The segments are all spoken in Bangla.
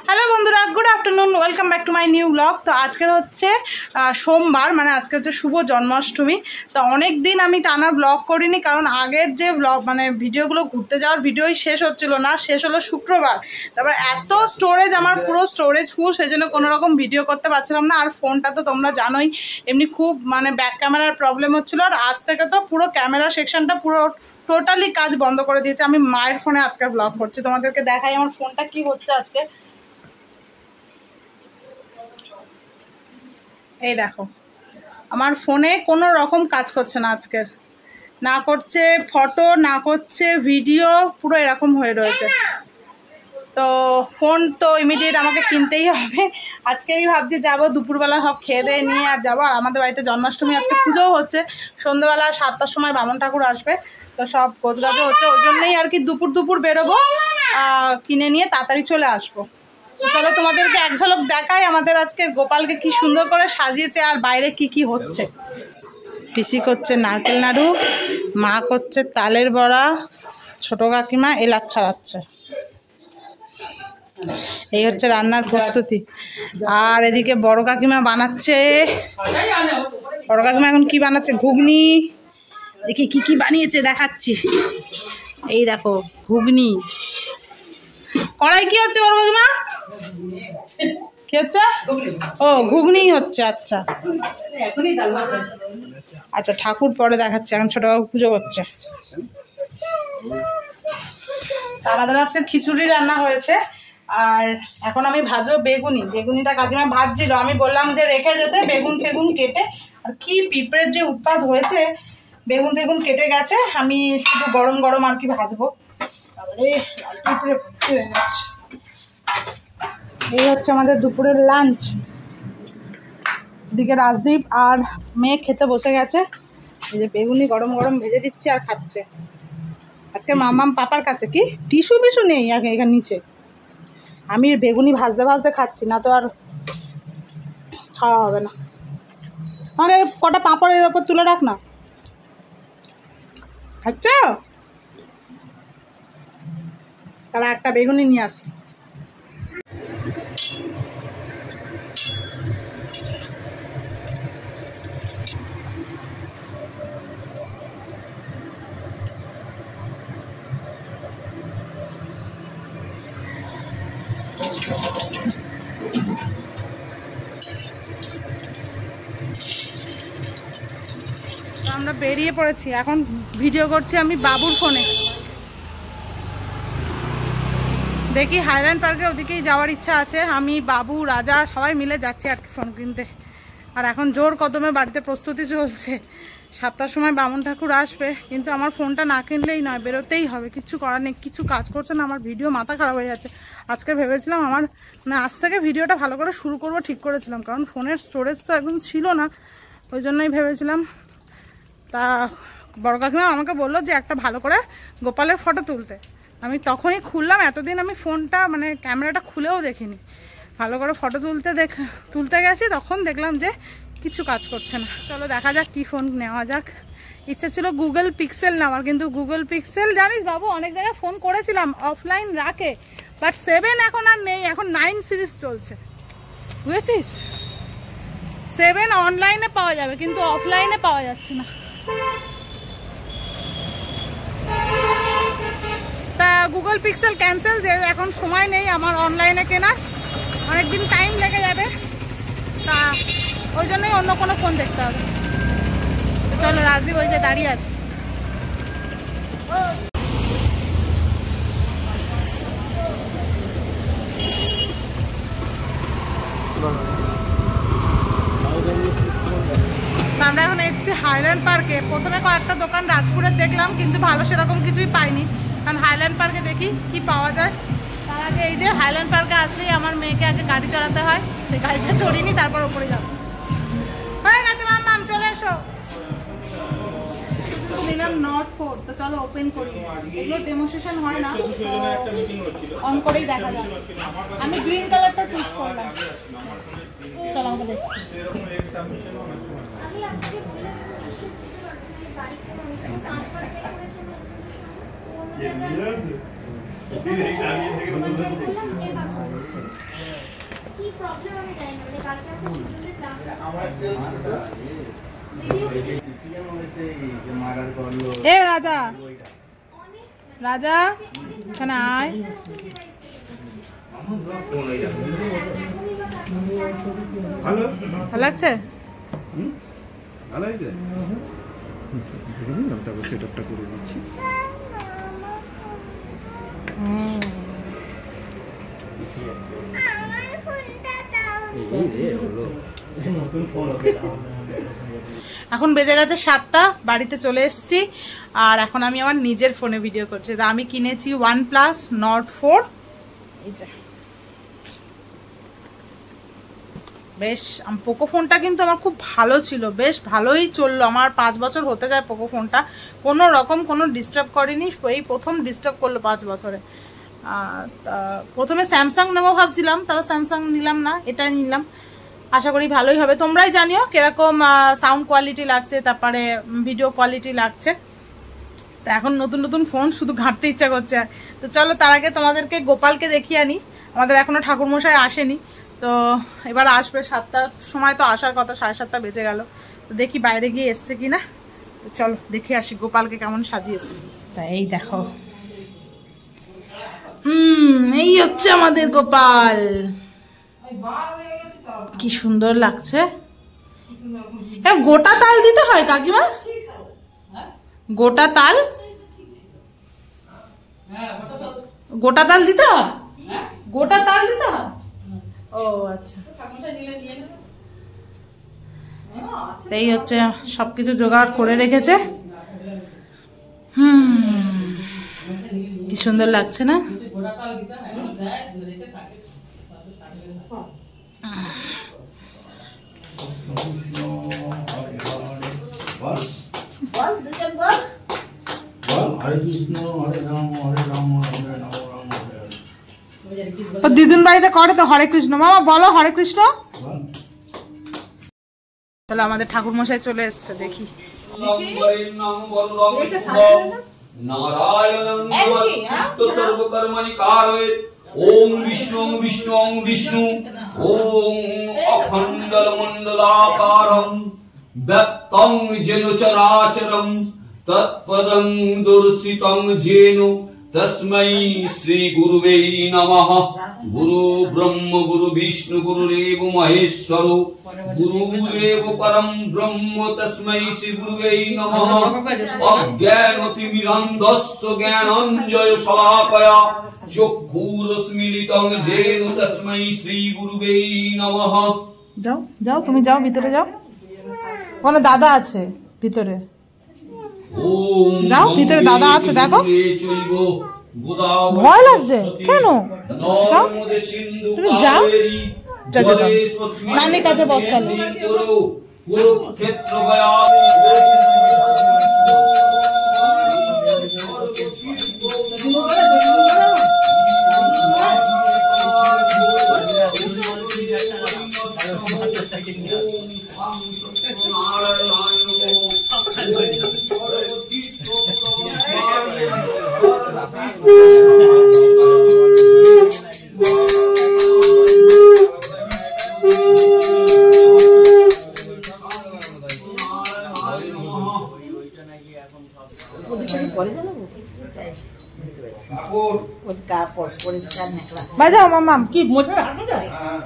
হ্যালো বন্ধুরা, good afternoon, welcome back to my new blog. তো আজকের হচ্ছে সোমবার, মানে আজকে হচ্ছে শুভ জন্মাষ্টমী। তো অনেক দিন আমি টানা ব্লগ করিনি, কারণ আগের যে ব্লগ মানে ভিডিওগুলো ঘুরতে যাওয়ার ভিডিওই শেষ হচ্ছিল না, শেষ হলো শুক্রবার। তারপর এত স্টোরেজ, আমার পুরো স্টোরেজ ফুল, সেই জন্য কোনো রকম ভিডিও করতে পারছিলাম না। আর ফোনটা তো তোমরা জানোই এমনি খুব মানে ব্যাক ক্যামেরার প্রবলেম হচ্ছিলো। আর আজ থেকে তো পুরো ক্যামেরা সেকশনটা পুরো টোটালি কাজ বন্ধ করে দিয়েছে। আমি মায়ের ফোনে আজকে ব্লগ করছি, তোমাদেরকে দেখাই আমার ফোনটা কি হচ্ছে আজকে। এই দেখো, আমার ফোনে কোনো রকম কাজ করছে না আজকের, না করছে ফটো, না করছে ভিডিও, পুরো এরকম হয়ে রয়েছে। তো ফোন তো ইমিডিয়েট আমাকে কিনতেই হবে। আজকেই ভাবছি যাবো, দুপুরবেলা সব খেয়ে দিয়ে নিয়ে আর যাবো। আর আমাদের বাড়িতে জন্মাষ্টমী আজকে পুজোও হচ্ছে, সন্ধ্যেবেলা 7টার সময় বামন ঠাকুর আসবে। তো সব গোছগাছও হচ্ছে, ওই জন্যই আর কি দুপুর বেরোবো, কিনে নিয়ে তাড়াতাড়ি চলে আসবো। চলো তোমাদেরকে এক ঝলক দেখাই আমাদের আজকে গোপালকে কি সুন্দর করে সাজিয়েছে আর বাইরে কি কি হচ্ছে। পিসি করছে নারকেল নাড়ু, মা করছে তালের বড়া, ছোট কাকিমা এলাচ ছাড়াচ্ছে। এই হচ্ছে রান্নার প্রস্তুতি। আর এদিকে বড় কাকিমা বানাচ্ছে, বড় কাকিমা এখন কি বানাচ্ছে, ঘুগনি। দেখি কি কি বানিয়েছে দেখাচ্ছি। এই দেখো ঘুগনি। কড়াই কি হচ্ছে বড় কাকিমা, কি হচ্ছে? ও ঘুগনি হচ্ছে। আচ্ছা আচ্ছা, ঠাকুর পরে দেখাচ্ছে, এখন ছোটবাবু পুজো করছে। আমাদের আজকে খিচুড়ি রান্না হয়েছে। আর এখন আমি ভাজবো বেগুনি। বেগুনিটা কাকিমা ভাজছিল, আমি বললাম যে রেখে যেতে, বেগুন ফেগুন কেটে। আর কি পিঁপড়ের যে উৎপাত হয়েছে, বেগুন ফেগুন কেটে গেছে, আমি শুধু গরম গরম আর কি ভাজবো। তারপরে পিঁপড়ে ভর্তি হয়ে গেছে। এই হচ্ছে আমাদের দুপুরের লাঞ্চ। এদিকে রাজদীপ আর মেয়ে খেতে বসে গেছে। এই যে বেগুনি গরম গরম ভেজে দিচ্ছি আর খাচ্ছে। আজকে মামাম পাপার কাছে কি টিস্যু পিসু নেই এখানে নিচে। আমি বেগুনি ভাজতে ভাজতে খাচ্ছি, না তো আর খাওয়া হবে না। আমাদের কটা পাঁপড়ের ওপর তুলে রাখ না। আচ্ছা তাহলে একটা বেগুনি নিয়ে আসি। আমরা বেরিয়ে পড়েছি, এখন ভিডিও করছি আমি বাবুর ফোনে। দেখি হাইল্যান্ড পার্কের ওদিকেই যাওয়ার ইচ্ছা আছে। আমি বাবু রাজা সবাই মিলে যাচ্ছি আর কি ফোন কিনতে। আর এখন জোর কদমে বাড়িতে প্রস্তুতি চলছে। 7টার সময় বামন ঠাকুর আসবে, কিন্তু আমার ফোনটা না কিনলেই নয়, বেরোতেই হবে। কিচ্ছু করার নেই, কিছু কাজ করছে না আমার, ভিডিও মাথা খারাপ হয়ে যাচ্ছে। আজকে ভেবেছিলাম আমার মানে আজ থেকে ভিডিওটা ভালো করে শুরু করবো, ঠিক করেছিলাম, কারণ ফোনের স্টোরেজ তো একদম ছিল না, ওই জন্যই ভেবেছিলাম। তা বড় কাকিমা আমাকে বললো যে একটা ভালো করে গোপালের ফটো তুলতে। আমি তখনই খুললাম, এতদিন আমি ফোনটা মানে ক্যামেরাটা খুলেও দেখিনি। ভালো করে ফটো তুলতে গেছি, তখন দেখলাম যে কিছু কাজ করছে না। চলো দেখা যাক কী ফোন নেওয়া যাক। ইচ্ছে ছিল গুগল পিক্সেল নেওয়ার, কিন্তু গুগল পিক্সেল জানিস বাবু অনেক জায়গায় ফোন করেছিলাম, অফলাইন রাখে, বাট 7 এখন আর নেই, এখন 9 সিরিজ চলছে, বুঝেছিস? 7 অনলাইনে পাওয়া যাবে, কিন্তু অফলাইনে পাওয়া যাচ্ছে না। তা গুগল পিক্সেল ক্যান্সেল, যে এখন সময় নেই আমার অনলাইনে কেনার, অনেকদিন টাইম লেগে যাবে, তা ওই জন্যই অন্য কোনো ফোন দেখতে হবে। চলো রাজদীপ ওই যে দাঁড়িয়ে আছে। আমরা এখন এসেছি হাইল্যান্ড পার্কে। প্রথমে কয়েকটা দোকান রাজপুরের দেখলাম, কিন্তু ভালো সেরকম কিছুই পাইনি, কারণ হাইল্যান্ড পার্কে দেখি কি পাওয়া যায়। তার আগে এই যে হাইল্যান্ড পার্কে আসলেই আমার মেয়েকে আগে গাড়ি চড়াতে হয়, সেই গাড়িটা চড়িনি তারপর ওপরে যাবো। হয়ে গেছে মাম, চলে এসো। নিলাম নট 4, তো চলো ওপেন করি। এগুলো ডেমোস্ট্রেশন হয় না, অন করেই দেখা যায়। আমি গ্রিন কালারটা চুজ করলাম। চলো আমাকে দেখো। এ রাজা, রাজা এখানে আয়। ভালো লাগছে? সেটআপটা করে দিচ্ছি। এখন বেজে গেছে 7টা, বাড়িতে চলে এসেছি। আর এখন আমি আমার নিজের ফোনে ভিডিও করছি। আমি কিনেছি OnePlus Nord 4। এই যে বেশ, পোকো ফোনটা কিন্তু আমার খুব ভালো ছিল, বেশ ভালোই চললো। আমার 5 বছর হতে যায় পোকো ফোনটা, কোনো রকম কোনো ডিস্টার্ব করেনি। এই প্রথম ডিস্টার্ব করলো 5 বছরে। প্রথমে স্যামসাং নেবো ভাবছিলাম, তারপর স্যামসাং নিলাম না, এটা নিলাম। আশা করি ভালোই হবে। তোমরাই জানিও কিরকম সাউন্ড কোয়ালিটি লাগছে, তারপরে ভিডিও কোয়ালিটি লাগছে। তো এখন নতুন নতুন ফোন শুধু ঘাঁটতে ইচ্ছা করছে। তো চলো তার আগে তোমাদেরকে গোপালকে দেখিয়ে আনি। আমাদের এখনো ঠাকুরমশাই আসেনি, তো এবার আসবে 7টার সময়, তো আসার কথা, 7:30 বেজে গেল। তো দেখি বাইরে গিয়ে এসছে কিনা। তো চলো দেখে আসি গোপালকে কেমন সাজিয়েছে। তাই এই দেখো, এই হচ্ছে আমাদের গোপাল, কি সুন্দর লাগছে। গোটা তাল দিতে হয় কাকিমা? গোটা তাল, গোটা তাল দিতে হয়? গোটা তাল দিতে হয়? ও আচ্ছা। এই হচ্ছে সবকিছু জোগাড় করে রেখেছে। কি সুন্দর লাগছে না? দিদুন বাড়িতে করে তো হরে কৃষ্ণ। মামা বলো হরে কৃষ্ণ। তাহলে আমাদের ঠাকুর মশাই চলে এসছে, দেখি। ওম বিষ্ণু বিষ্ণু বিষ্ণু ওম অখণ্ডল মণ্ডলাকারম ব্যক্তং যেন চরাচরম তৎপদং দর্শিতং যেন তস্मै শ্রী গুরুবে নমঃ। গুরু ব্রহ্ম গুরু বিষ্ণু গুরুদেব মহেশ্বর গুরুদেব পরম ব্রহ্ম তস্मै শ্রী গুরুবে নমঃ। অজ্ঞানতিমিরান্ধস্য জ্ঞানাঞ্জয় শলাকয়া চক্ষুরস্মিলিতং যেন তস্मै শ্রী গুরুবে নমঃ। যাও যাও, তুমি যাও, ভিতরে যাও। ওখানে দাদা আছে ভিতরে, যাও ভিতরে, দাদা আছে দেখো। ভয় লাগছে কেন? যাও, তুমি যাও, নানির কাছে বস। তাহলে বাজাও মাম্মাম, কি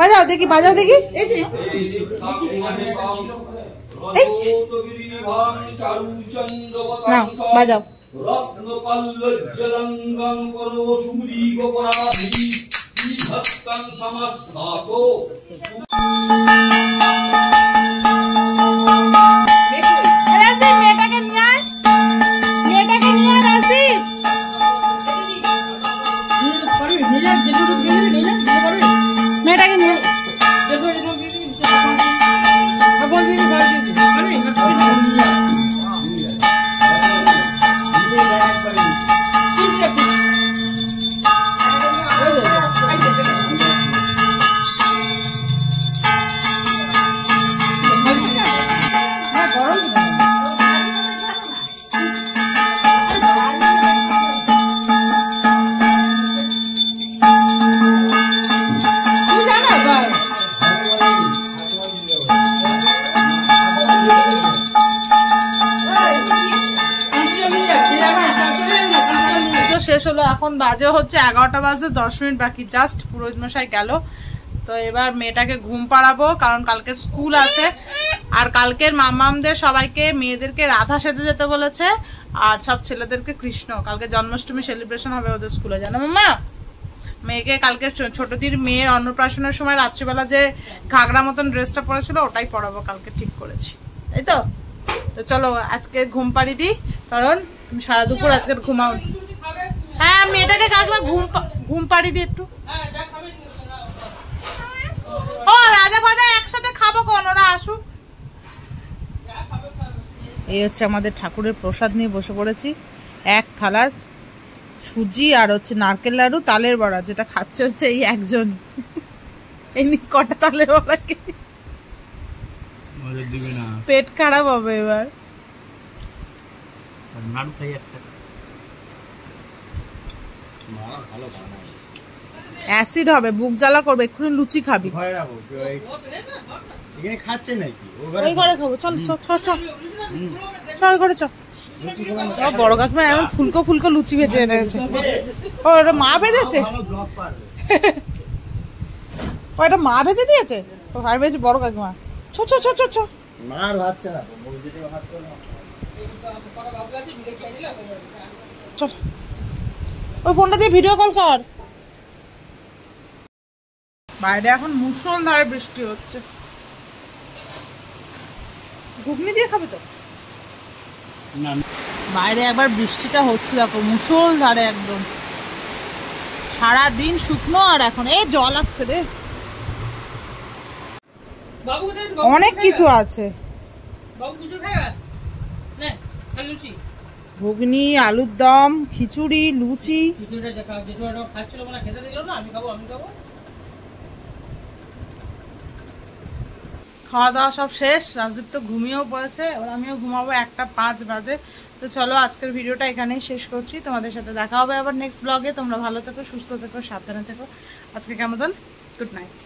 বাজাও দেখি, বাজাও দেখি। নাও বাজাও। মেয়েটাকে নিয়ে আয়, মেয়েটাকে নিয়ে আয় রাজদীপ। মেয়েটাকে নিয়ে এখন বাজে হচ্ছে 11টা বাজে 10 মিনিট বাকি, জাস্ট পুরোহিত মশাই গেল। তো এবার মেয়েটাকে ঘুম পাড়াবো, কারণ কালকে স্কুল আছে। আর কালকের মামামদের সবাইকে মেয়েদেরকে রাধা সেজে যেতে বলেছে, আর সব ছেলেদেরকে কৃষ্ণ। কালকে জন্মাষ্টমী সেলিব্রেশন হবে ওদের স্কুলে, জানো মামা? মেয়েকে কালকে ছোটদির মেয়ের অন্নপ্রাশনের সময় রাত্রিবেলা যে ঘাগরা মতন ড্রেসটা পরেছিল ওটাই পরাবো কালকে, ঠিক করেছি, তাই তো? তো চলো আজকে ঘুম পাড়ি দিই, কারণ তুমি সারা দুপুর আজকে ঘুমাও। হ্যাঁ, মেয়েটাকে কাকিমা ঘুম পাড়ি দিই একটু। ও রাজা ফাজা একসাথে খাবো, কোন ওরা আসুক। এই হচ্ছে আমাদের ঠাকুরের প্রসাদ নিয়ে বসে পড়েছি। এক থালা সুজি আর হচ্ছে নারকেল লাড়ু, তালের বড়া, যেটা খাচ্ছে হচ্ছে এই একজন। এই কটা তালের বড়া পেট খারাপ হবে এবার। অ্যাসিড হবে, বুক জ্বালা করবে, এক্ষুনি লুচি খাবি। খাচ্ছে নাকি? ওই ঘরে খাবো, চল চল চল চল ঘরে চল। বড় কাকিমা এমন ফুলকো ফুলকো লুচি ভেজে এনেছে। ও ওটা মা ভেজেছে? ও এটা মা ভেজে দিয়েছে? ও ভাই ভেজে বড় কাকিমা। ছ ছ ছ ছ ছ মার ভাবছে না, চল ওই ফোনটা দিয়ে ভিডিও কল কর। বাইরে এখন মুষলধারে বৃষ্টি হচ্ছে। ঘুগনি দিয়ে খাবে তো? বাইরে একবার বৃষ্টিটা হচ্ছে, দেখো মুষলধারে একদম, সারাদিন শুকনো। আর এখন এই জল আসছে রে, অনেক কিছু আছে। ঘুগনি, আলুর দম, খিচুড়ি, লুচি। খাওয়া দাওয়া সব শেষ, রাজদীপ তো ঘুমিয়েও পড়েছে, এবার আমিও ঘুমাবো, 1:05 বাজে। তো চলো আজকের ভিডিওটা এখানেই শেষ করছি, তোমাদের সাথে দেখা হবে আবার নেক্সট ব্লগে। তোমরা ভালো থেকো, সুস্থ থেকো, সাবধানে থেকো। আজকে কেমন? Good night.